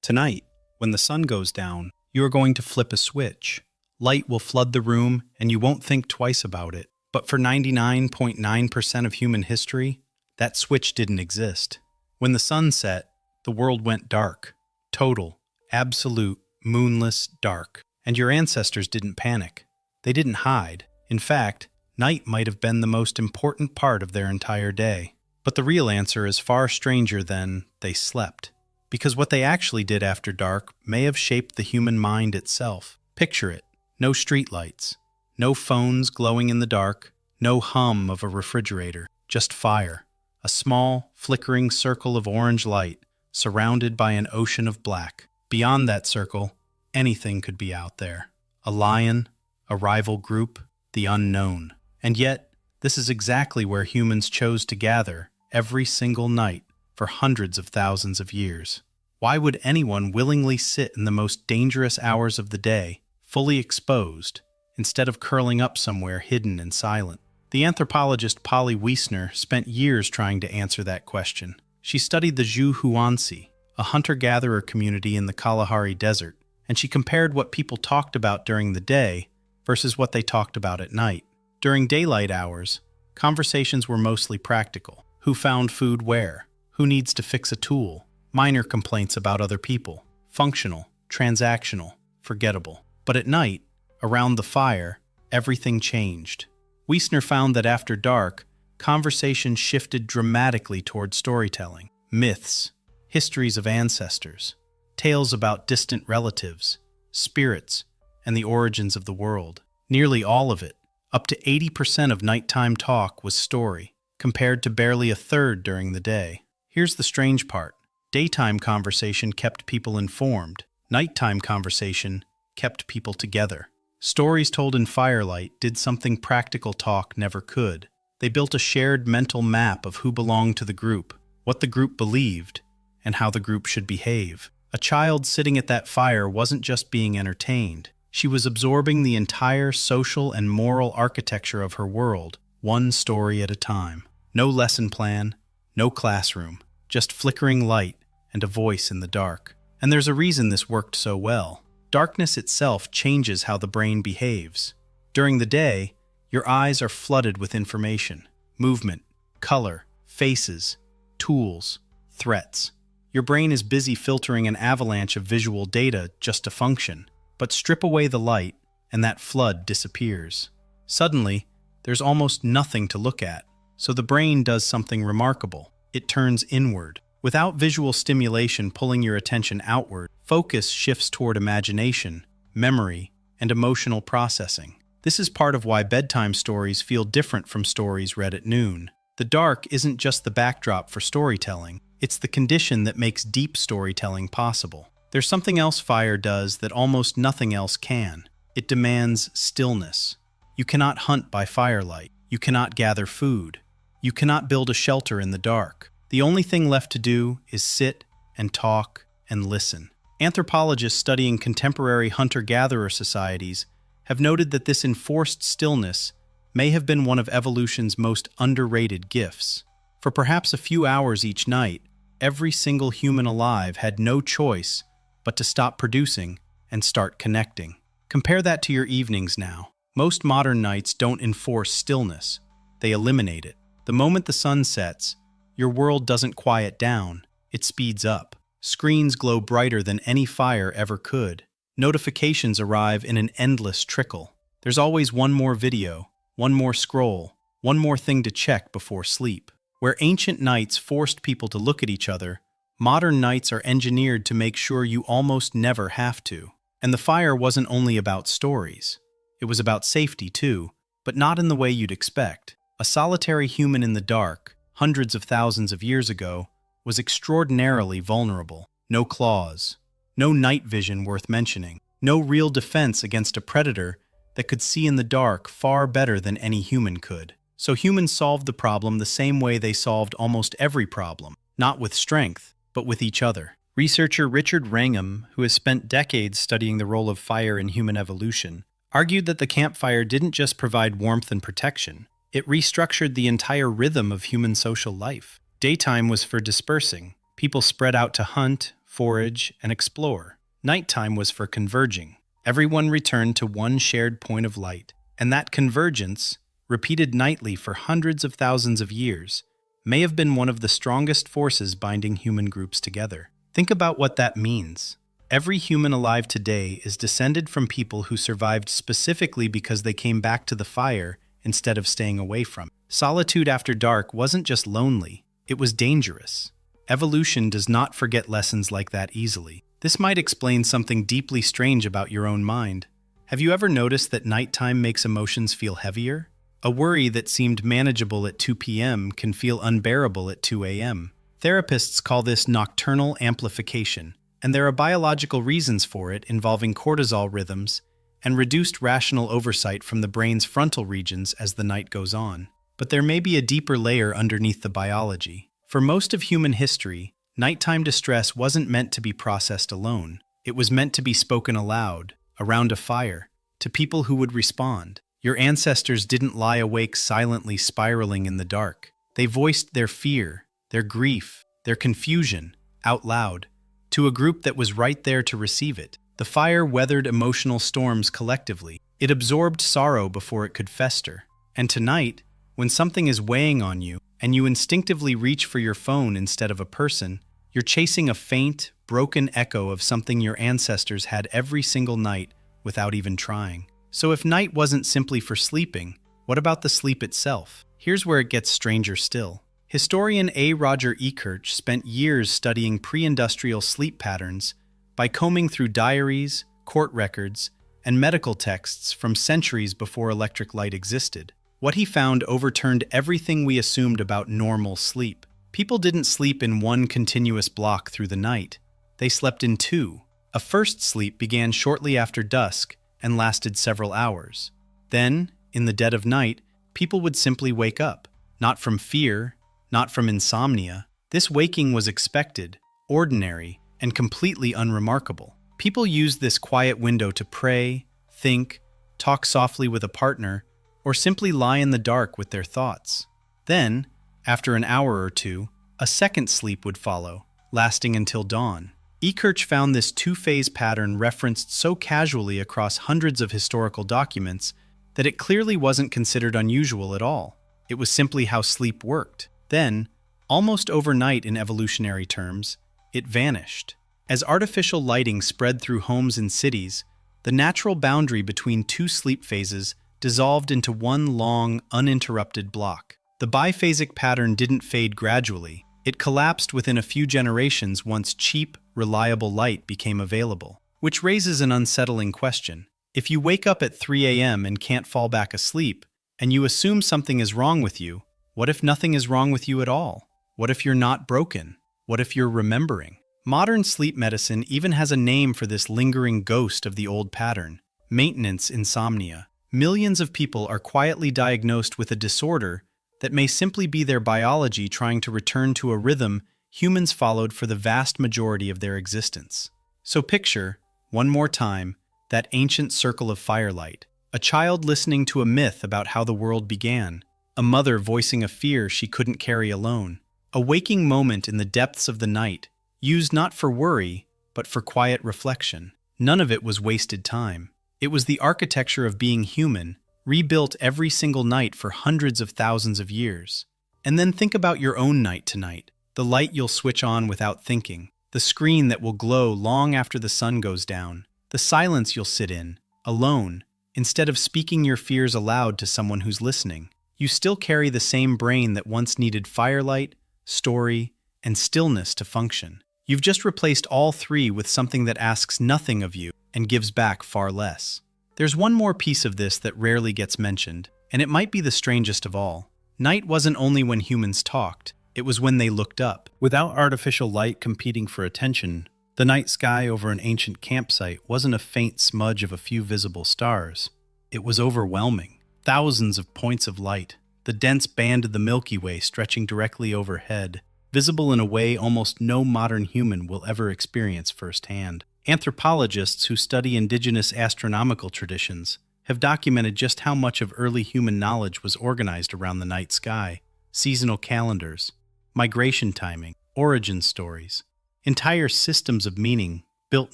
Tonight, when the sun goes down, you are going to flip a switch. Light will flood the room, and you won't think twice about it. But for 99.9% of human history, that switch didn't exist. When the sun set, the world went dark. Total, absolute, moonless dark. And your ancestors didn't panic. They didn't hide. In fact, night might have been the most important part of their entire day. But the real answer is far stranger than they slept. Because what they actually did after dark may have shaped the human mind itself. Picture it. No streetlights. No phones glowing in the dark. No hum of a refrigerator. Just fire. A small, flickering circle of orange light, surrounded by an ocean of black. Beyond that circle, anything could be out there. A lion, a rival group, the unknown. And yet, this is exactly where humans chose to gather every single night for hundreds of thousands of years. Why would anyone willingly sit in the most dangerous hours of the day, fully exposed, instead of curling up somewhere hidden and silent? The anthropologist Polly Wiessner spent years trying to answer that question. She studied the Zhuhuansi, a hunter-gatherer community in the Kalahari Desert, and she compared what people talked about during the day versus what they talked about at night. During daylight hours, conversations were mostly practical. Who found food where? Who needs to fix a tool? Minor complaints about other people. Functional, transactional, forgettable. But at night, around the fire, everything changed. Wiessner found that after dark, conversation shifted dramatically toward storytelling. Myths, histories of ancestors, tales about distant relatives, spirits, and the origins of the world. Nearly all of it, up to 80% of nighttime talk, was story, compared to barely a third during the day. Here's the strange part. Daytime conversation kept people informed. Nighttime conversation kept people together. Stories told in firelight did something practical talk never could. They built a shared mental map of who belonged to the group, what the group believed, and how the group should behave. A child sitting at that fire wasn't just being entertained. She was absorbing the entire social and moral architecture of her world, one story at a time. No lesson plan, no classroom, just flickering light and a voice in the dark. And there's a reason this worked so well. Darkness itself changes how the brain behaves. During the day, your eyes are flooded with information, movement, color, faces, tools, threats. Your brain is busy filtering an avalanche of visual data just to function. But strip away the light, and that flood disappears. Suddenly, there's almost nothing to look at. So the brain does something remarkable. It turns inward. Without visual stimulation pulling your attention outward, focus shifts toward imagination, memory, and emotional processing. This is part of why bedtime stories feel different from stories read at noon. The dark isn't just the backdrop for storytelling, it's the condition that makes deep storytelling possible. There's something else fire does that almost nothing else can. It demands stillness. You cannot hunt by firelight. You cannot gather food. You cannot build a shelter in the dark. The only thing left to do is sit and talk and listen. Anthropologists studying contemporary hunter-gatherer societies have noted that this enforced stillness may have been one of evolution's most underrated gifts. For perhaps a few hours each night, every single human alive had no choice but to stop producing and start connecting. Compare that to your evenings now. Most modern nights don't enforce stillness. They eliminate it. The moment the sun sets, your world doesn't quiet down, it speeds up. Screens glow brighter than any fire ever could. Notifications arrive in an endless trickle. There's always one more video, one more scroll, one more thing to check before sleep. Where ancient nights forced people to look at each other, modern nights are engineered to make sure you almost never have to. And the fire wasn't only about stories. It was about safety too, but not in the way you'd expect. A solitary human in the dark, hundreds of thousands of years ago, was extraordinarily vulnerable. No claws, no night vision worth mentioning, no real defense against a predator that could see in the dark far better than any human could. So humans solved the problem the same way they solved almost every problem, not with strength, but with each other. Researcher Richard Wrangham, who has spent decades studying the role of fire in human evolution, argued that the campfire didn't just provide warmth and protection, it restructured the entire rhythm of human social life. Daytime was for dispersing. People spread out to hunt, forage, and explore. Nighttime was for converging. Everyone returned to one shared point of light, and that convergence, repeated nightly for hundreds of thousands of years, may have been one of the strongest forces binding human groups together. Think about what that means. Every human alive today is descended from people who survived specifically because they came back to the fire instead of staying away from it. Solitude after dark wasn't just lonely, it was dangerous. Evolution does not forget lessons like that easily. This might explain something deeply strange about your own mind. Have you ever noticed that nighttime makes emotions feel heavier? A worry that seemed manageable at 2 p.m. can feel unbearable at 2 a.m. Therapists call this nocturnal amplification, and there are biological reasons for it involving cortisol rhythms and reduced rational oversight from the brain's frontal regions as the night goes on. But there may be a deeper layer underneath the biology. For most of human history, nighttime distress wasn't meant to be processed alone. It was meant to be spoken aloud, around a fire, to people who would respond. Your ancestors didn't lie awake silently spiraling in the dark. They voiced their fear, their grief, their confusion, out loud, to a group that was right there to receive it. The fire weathered emotional storms collectively. It absorbed sorrow before it could fester. And tonight, when something is weighing on you, and you instinctively reach for your phone instead of a person, you're chasing a faint, broken echo of something your ancestors had every single night without even trying. So if night wasn't simply for sleeping, what about the sleep itself? Here's where it gets stranger still. Historian A. Roger Ekirch spent years studying pre-industrial sleep patterns by combing through diaries, court records, and medical texts from centuries before electric light existed. What he found overturned everything we assumed about normal sleep. People didn't sleep in one continuous block through the night. They slept in two. A first sleep began shortly after dusk and lasted several hours. Then, in the dead of night, people would simply wake up. Not from fear, not from insomnia. This waking was expected, ordinary, and completely unremarkable. People used this quiet window to pray, think, talk softly with a partner, or simply lie in the dark with their thoughts. Then, after an hour or two, a second sleep would follow, lasting until dawn. Ekirch found this two-phase pattern referenced so casually across hundreds of historical documents that it clearly wasn't considered unusual at all. It was simply how sleep worked. Then, almost overnight in evolutionary terms, it vanished. As artificial lighting spread through homes and cities, the natural boundary between two sleep phases dissolved into one long, uninterrupted block. The biphasic pattern didn't fade gradually. It collapsed within a few generations once cheap, reliable light became available. Which raises an unsettling question. If you wake up at 3 a.m. and can't fall back asleep, and you assume something is wrong with you, what if nothing is wrong with you at all? What if you're not broken? What if you're remembering? Modern sleep medicine even has a name for this lingering ghost of the old pattern: maintenance insomnia. Millions of people are quietly diagnosed with a disorder that may simply be their biology trying to return to a rhythm humans followed for the vast majority of their existence. So picture, one more time, that ancient circle of firelight, a child listening to a myth about how the world began, a mother voicing a fear she couldn't carry alone, a waking moment in the depths of the night, used not for worry, but for quiet reflection. None of it was wasted time. It was the architecture of being human, rebuilt every single night for hundreds of thousands of years. And then think about your own night tonight, the light you'll switch on without thinking, the screen that will glow long after the sun goes down, the silence you'll sit in, alone, instead of speaking your fears aloud to someone who's listening. You still carry the same brain that once needed firelight, story, and stillness to function. You've just replaced all three with something that asks nothing of you and gives back far less. There's one more piece of this that rarely gets mentioned, and it might be the strangest of all. Night wasn't only when humans talked, it was when they looked up. Without artificial light competing for attention, the night sky over an ancient campsite wasn't a faint smudge of a few visible stars. It was overwhelming. Thousands of points of light, the dense band of the Milky Way stretching directly overhead, visible in a way almost no modern human will ever experience firsthand. Anthropologists who study indigenous astronomical traditions have documented just how much of early human knowledge was organized around the night sky: seasonal calendars, migration timing, origin stories. Entire systems of meaning, built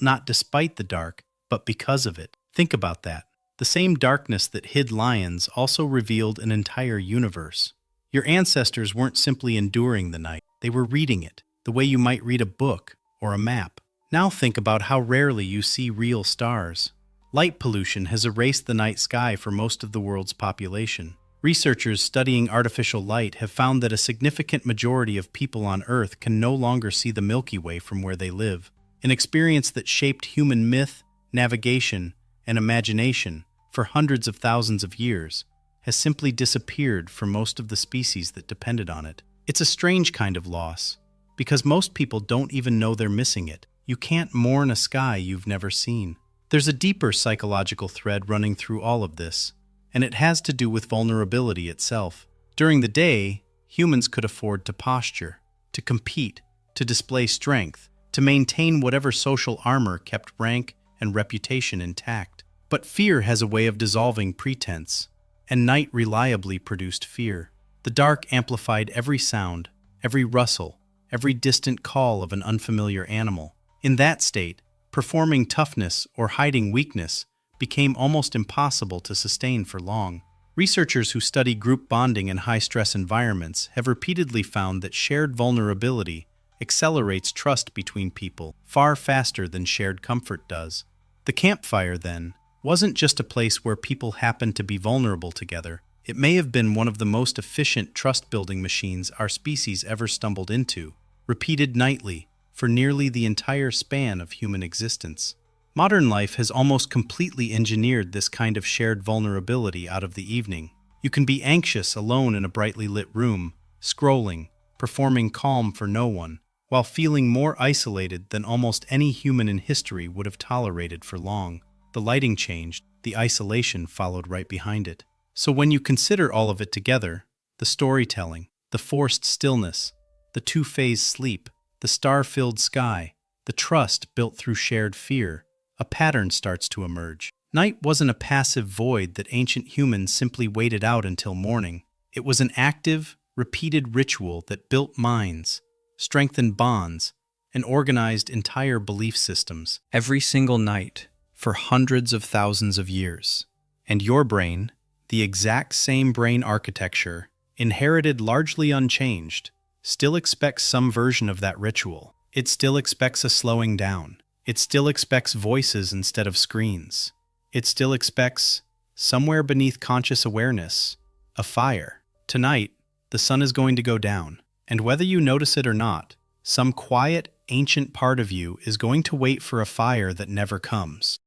not despite the dark, but because of it. Think about that. The same darkness that hid lions also revealed an entire universe. Your ancestors weren't simply enduring the night, they were reading it, the way you might read a book or a map. Now think about how rarely you see real stars. Light pollution has erased the night sky for most of the world's population. Researchers studying artificial light have found that a significant majority of people on Earth can no longer see the Milky Way from where they live. An experience that shaped human myth, navigation, and imagination for hundreds of thousands of years has simply disappeared for most of the species that depended on it. It's a strange kind of loss, because most people don't even know they're missing it. You can't mourn a sky you've never seen. There's a deeper psychological thread running through all of this, and it has to do with vulnerability itself. During the day, humans could afford to posture, to compete, to display strength, to maintain whatever social armor kept rank and reputation intact. But fear has a way of dissolving pretense, and night reliably produced fear. The dark amplified every sound, every rustle, every distant call of an unfamiliar animal. In that state, performing toughness or hiding weakness became almost impossible to sustain for long. Researchers who study group bonding in high-stress environments have repeatedly found that shared vulnerability accelerates trust between people far faster than shared comfort does. The campfire, then, wasn't just a place where people happened to be vulnerable together. It may have been one of the most efficient trust-building machines our species ever stumbled into, repeated nightly for nearly the entire span of human existence. Modern life has almost completely engineered this kind of shared vulnerability out of the evening. You can be anxious alone in a brightly lit room, scrolling, performing calm for no one, while feeling more isolated than almost any human in history would have tolerated for long. The lighting changed, the isolation followed right behind it. So when you consider all of it together, the storytelling, the forced stillness, the two-phase sleep, the star-filled sky, the trust built through shared fear, a pattern starts to emerge. Night wasn't a passive void that ancient humans simply waited out until morning. It was an active, repeated ritual that built minds, strengthened bonds, and organized entire belief systems every single night for hundreds of thousands of years. And your brain, the exact same brain architecture, inherited largely unchanged, still expects some version of that ritual. It still expects a slowing down. It still expects voices instead of screens. It still expects, somewhere beneath conscious awareness, a fire. Tonight, the sun is going to go down, and whether you notice it or not, some quiet, ancient part of you is going to wait for a fire that never comes.